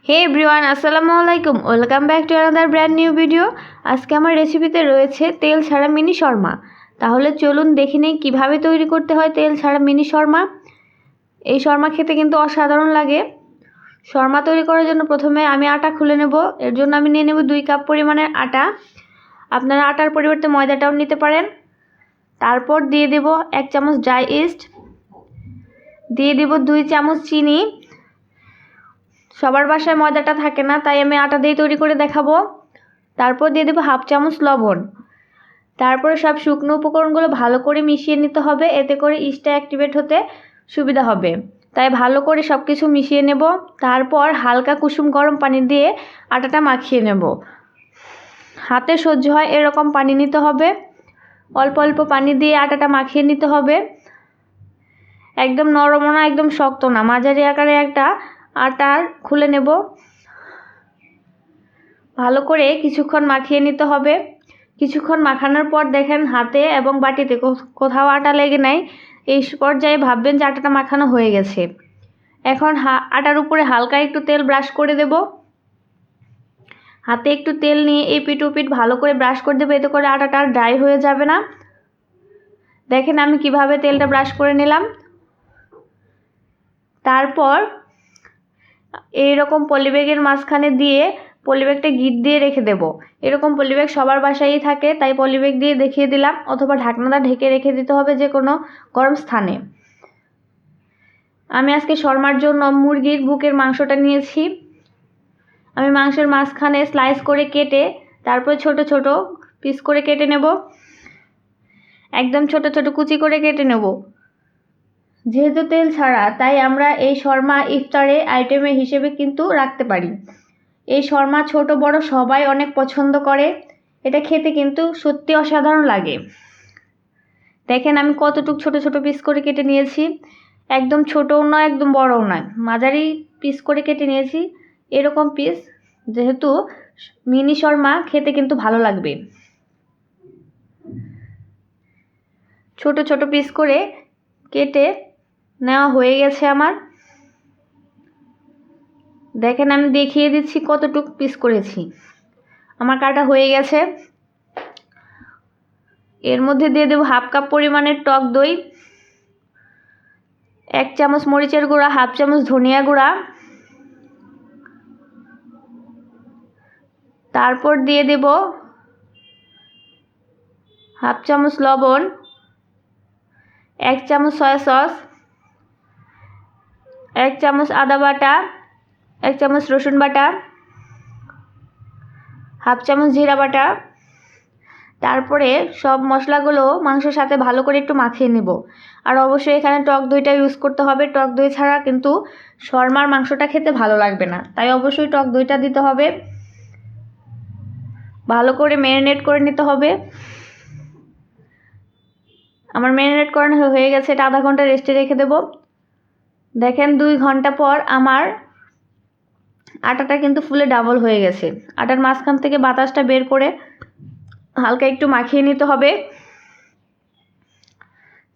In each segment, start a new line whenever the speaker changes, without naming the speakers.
হে everyone, আসসালামু আলাইকুম। Welcome back to another brand new video. আজকে আমার রেসিপিতে রয়েছে তেল ছাড়া মিনি শর্মা। তাহলে চলুন দেখে নেই কীভাবে তৈরি করতে হয় তেল ছাড়া মিনি শর্মা। এই শর্মা খেতে কিন্তু অসাধারণ লাগে। শর্মা তৈরি করার জন্য প্রথমে আমি আটা খুলে নেব। এর জন্য আমি নিয়ে নেব 2 কাপ পরিমাণের আটা। আপনারা আটার পরিবর্তে ময়দাটাও নিতে পারেন। তারপর দিয়ে দেব 1 চামচ ড্রাই ইস্ট, দিয়ে দেব 2 চামচ চিনি। সবার বাসায় ময়দাটা থাকে না, তাই আমি আটা দিয়ে তৈরি করে দেখাবো। তারপর দিয়ে দেবো 1/2 চামচ লবণ। তারপরে সব শুকনো উপকরণগুলো ভালো করে মিশিয়ে নিতে হবে, এতে করে ইস্টটা অ্যাক্টিভেট হতে সুবিধা হবে। তাই ভালো করে সব কিছু মিশিয়ে নেব। তারপর হালকা কুসুম গরম পানি দিয়ে আটাটা মাখিয়ে নেব। হাতে সহ্য হয় এরকম পানি নিতে হবে। অল্প অল্প পানি দিয়ে আটাটা মাখিয়ে নিতে হবে। একদম নরমও না, একদম শক্ত না, মাঝারি আকারে একটা আটার খুলে নেব। ভালো করে কিছুক্ষণ মাখিয়ে নিতে হবে। কিছুক্ষণ মাখানোর পর দেখেন হাতে এবং বাটিতে কোথাও আটা লেগে নাই। এই পর্যায়ে ভাববেন যে আটাটা মাখানো হয়ে গেছে। এখন আটার উপরে হালকা একটু তেল ব্রাশ করে দেব। হাতে একটু তেল নিয়ে এই পিঠ ও পিঠ ভালো করে ব্রাশ করে দেবো, এতে করে আটাটা ড্রাই হয়ে যাবে না। দেখেন আমি কিভাবে তেলটা ব্রাশ করে নিলাম। তারপর এইরকম পলিব্যাগের মাঝখানে দিয়ে পলিব্যাগটা গিট দিয়ে রেখে দেব। এরকম পলিব্যাগ সবার বাসায়ই থাকে, তাই পলিব্যাগ দিয়ে দেখিয়ে দিলাম, অথবা ঢাকনাটা ঢেকে রেখে দিতে হবে যে কোনো গরম স্থানে। আমি আজকে শর্মার জন্য মুরগির বুকের মাংসটা নিয়েছি। আমি মাংসের মাঝখানে স্লাইস করে কেটে তারপর ছোট ছোট পিস করে কেটে নেব। একদম ছোট ছোট কুচি করে কেটে নেব। যেহেতু তেল ছাড়া, তাই আমরা এই শর্মা ইফতারে আইটেমে হিসেবে কিন্তু রাখতে পারি। এই শর্মা ছোট বড় সবাই অনেক পছন্দ করে। এটা খেতে কিন্তু সত্যি অসাধারণ লাগে। দেখেন আমি কতটুকু ছোট ছোট পিস করে কেটে নিয়েছি। একদম ছোটও নয়, একদম বড়ও নয়, মাঝারি পিস করে কেটে নিয়েছি। এরকম পিস যেহেতু মিনি শর্মা খেতে কিন্তু ভালো লাগবে। ছোট ছোট পিস করে কেটে নেওয়া হয়ে গেছে আমার। দেখেন আমি দেখিয়ে দিচ্ছি কতটুকু পিস করেছি। আমার কাটা হয়ে গেছে। এর মধ্যে দিয়ে দেব 1/2 কাপ পরিমাণের টক দই, 1 চামচ মরিচের গুঁড়া, 1/2 চামচ ধনিয়া গুঁড়া। তারপর দিয়ে দেব 1/2 চামচ লবণ, 1 চামচ সয়া সস, 1 চামচ আদা বাটা, 1 চামচ রসুন বাটা, 1/2 চামচ জিরা বাটা। তারপরে সব মশলাগুলো মাংসের সাথে ভালো করে একটু মাখিয়ে নেব। আর অবশ্যই এখানে টক দইটা ইউজ করতে হবে। টক দই ছাড়া কিন্তু শর্মার মাংসটা খেতে ভালো লাগবে না, তাই অবশ্যই টক দইটা দিতে হবে। ভালো করে ম্যারিনেট করে নিতে হবে। আমার ম্যারিনেট করানো হয়ে গেছে। এটা আধা ঘন্টা রেস্টে রেখে দেব। দেখেন 2 ঘন্টা পর আমার আটাটা কিন্তু ফুলে ডাবল হয়ে গেছে। আটার মাঝখান থেকে বাতাসটা বের করে হালকা একটু মাখিয়ে নিতে হবে।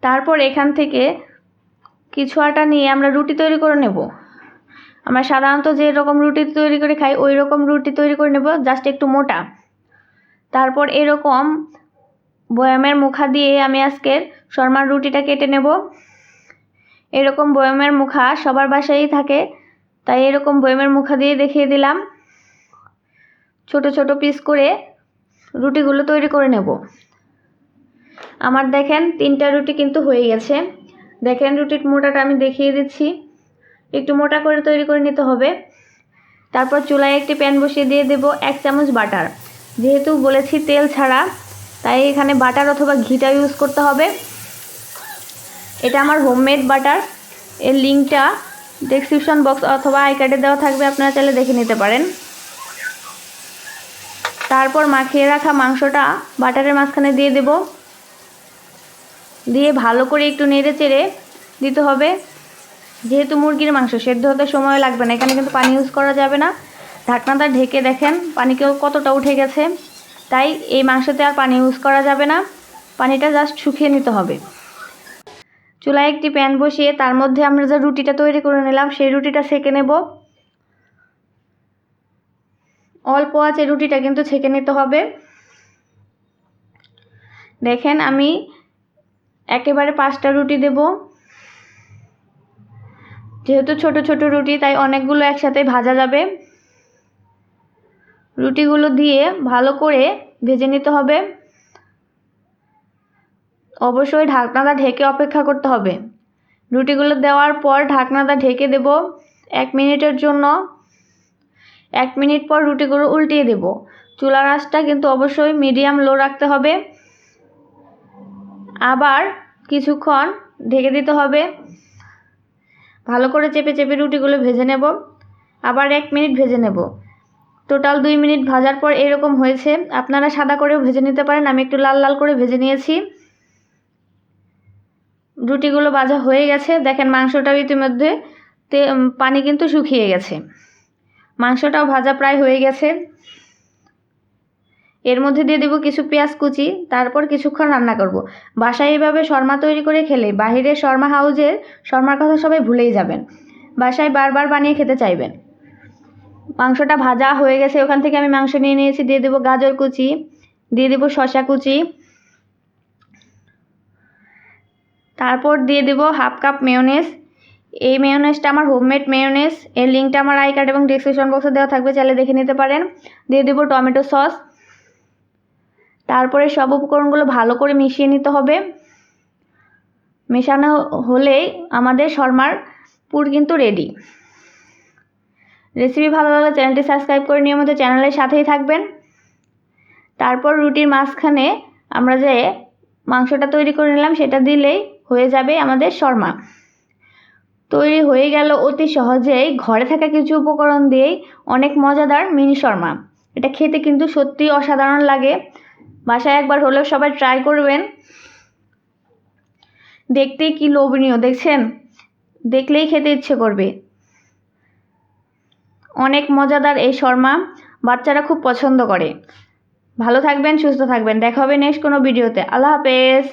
তারপর এখান থেকে কিছু আটা নিয়ে আমরা রুটি তৈরি করে নেব। আমরা সাধারণত যে রকম রুটি তৈরি করে খাই ওই রকম রুটি তৈরি করে নেব, জাস্ট একটু মোটা। তারপর এরকম বয়ামের মুখা দিয়ে আমি আজকের শর্মার রুটিটা কেটে নেব। এরকম বয়ামের মুখা সবার বাসায়ই থাকে, তাই এরকম বয়ামের মুখা দিয়ে দেখিয়ে দিলাম। ছোট ছোট পিস করে রুটিগুলো তৈরি করে নেব। আমার দেখেন 3টা রুটি কিন্তু হয়ে গেছে। দেখেন রুটির মোটাটা আমি দেখিয়ে দিচ্ছি। একটু মোটা করে তৈরি করে নিতে হবে। তারপর চুলায় একটি প্যান বসিয়ে দিয়ে দেব 1 চামচ বাটার। যেহেতু বলেছি তেল ছাড়া, তাই এখানে বাটার অথবা ঘিটা ইউজ করতে হবে। এটা আমার হোমমেড বাটার। এর লিঙ্কটা ডেসক্রিপশন বক্স অথবা আই কার্ডে দেওয়া থাকবে, আপনারা চাইলে দেখে নিতে পারেন। তারপর মাখিয়ে রাখা মাংসটা বাটারের মাঝখানে দিয়ে দেব। দিয়ে ভালো করে একটু নেড়ে চেড়ে দিতে হবে। যেহেতু মুরগির মাংস সেদ্ধ হতে সময় লাগবে না, এখানে কিন্তু পানি ইউজ করা যাবে না। ঢাকনাটা ঢেকে দেখেন পানিকেও কতটা উঠে গেছে। তাই এই মাংসতে আর পানি ইউজ করা যাবে না, পানিটা জাস্ট শুকিয়ে নিতে হবে। চুলায় একটি প্যান বসিয়ে তার মধ্যে আমরা যে রুটিটা তৈরি করে নিলাম সেই রুটিটা সেঁকে নেব। অল্প আছে রুটিটা কিন্তু ছেঁকে নিতে হবে। দেখেন আমি একেবারে 5টা রুটি দেব। যেহেতু ছোট ছোট রুটি তাই অনেকগুলো একসাথে ভাজা যাবে। রুটিগুলো দিয়ে ভালো করে ভেজে নিতে হবে। অবশ্যই ঢাকনাটা ঢেকে অপেক্ষা করতে হবে। রুটিগুলো দেওয়ার পর ঢাকনাটা ঢেকে দেব 1 মিনিটের জন্য। 1 মিনিট পর রুটিগুলো উল্টিয়ে দেব। চুলার আঁচটা কিন্তু অবশ্যই মিডিয়াম লো রাখতে হবে। আবার কিছুক্ষণ ঢেকে দিতে হবে। ভালো করে চেপে চেপে রুটিগুলো ভেজে নেব। আবার 1 মিনিট ভেজে নেব। টোটাল 2 মিনিট ভাজার পর এরকম হয়েছে। আপনারা সাদা করেও ভেজে নিতে পারেন, আমি একটু লাল লাল করে ভেজে নিয়েছি। রুটিগুলো ভাজা হয়ে গেছে। দেখেন মাংসটাও ইতিমধ্যে পানি কিন্তু শুকিয়ে গেছে। মাংসটাও ভাজা প্রায় হয়ে গেছে। এর মধ্যে দিয়ে দেব কিছু পেঁয়াজ কুচি। তারপর কিছুক্ষণ রান্না করব। বাসায় এইভাবে শর্মা তৈরি করে খেলে বাহিরের শর্মা হাউজের শর্মার কথা সবাই ভুলেই যাবেন। বাসায় বারবার বানিয়ে খেতে চাইবেন। মাংসটা ভাজা হয়ে গেছে। ওখান থেকে আমি মাংস নিয়ে নিয়েছি। দিয়ে দেব গাজর কুচি, দিয়ে দেব শসা কুচি, তারপর দিয়ে দেব 1/2 কাপ মেয়োনেজ। এই মেয়োনেজটা আমার হোমমেড মেয়োনেজ। এর লিঙ্কটা আমার আই কার্ড এবং ডেসক্রিপশন বক্সে দেওয়া থাকবে, চাইলে দেখে নিতে পারেন। দিয়ে দেব টমেটো সস। তারপরে সব উপকরণগুলো ভালো করে মিশিয়ে নিতে হবে। মেশানো হলেই আমাদের শর্মার পুর কিন্তু রেডি। রেসিপি ভালো লাগলে চ্যানেলটি সাবস্ক্রাইব করে নিয়মিত চ্যানেলের সাথেই থাকবেন। তারপর রুটির মাঝখানে আমরা যে মাংসটা তৈরি করে নিলাম সেটা দিলেই হয়ে যাবে আমাদের শর্মা। তৈরি হয়ে গেল অতি সহজেই ঘরে থাকা কিছু উপকরণ দিয়েই অনেক মজাদার মিনি শর্মা। এটা খেতে কিন্তু সত্যিই অসাধারণ লাগে। বাসায় একবার হলেও সবাই ট্রাই করবেন। দেখতেই কি লোভনীয়, দেখছেন? দেখলেই খেতে ইচ্ছে করবে। অনেক মজাদার এই শর্মা, বাচ্চারা খুব পছন্দ করে। ভালো থাকবেন, সুস্থ থাকবেন। দেখা হবে নেক্সট কোনো ভিডিওতে। আল্লাহ হাফেজ।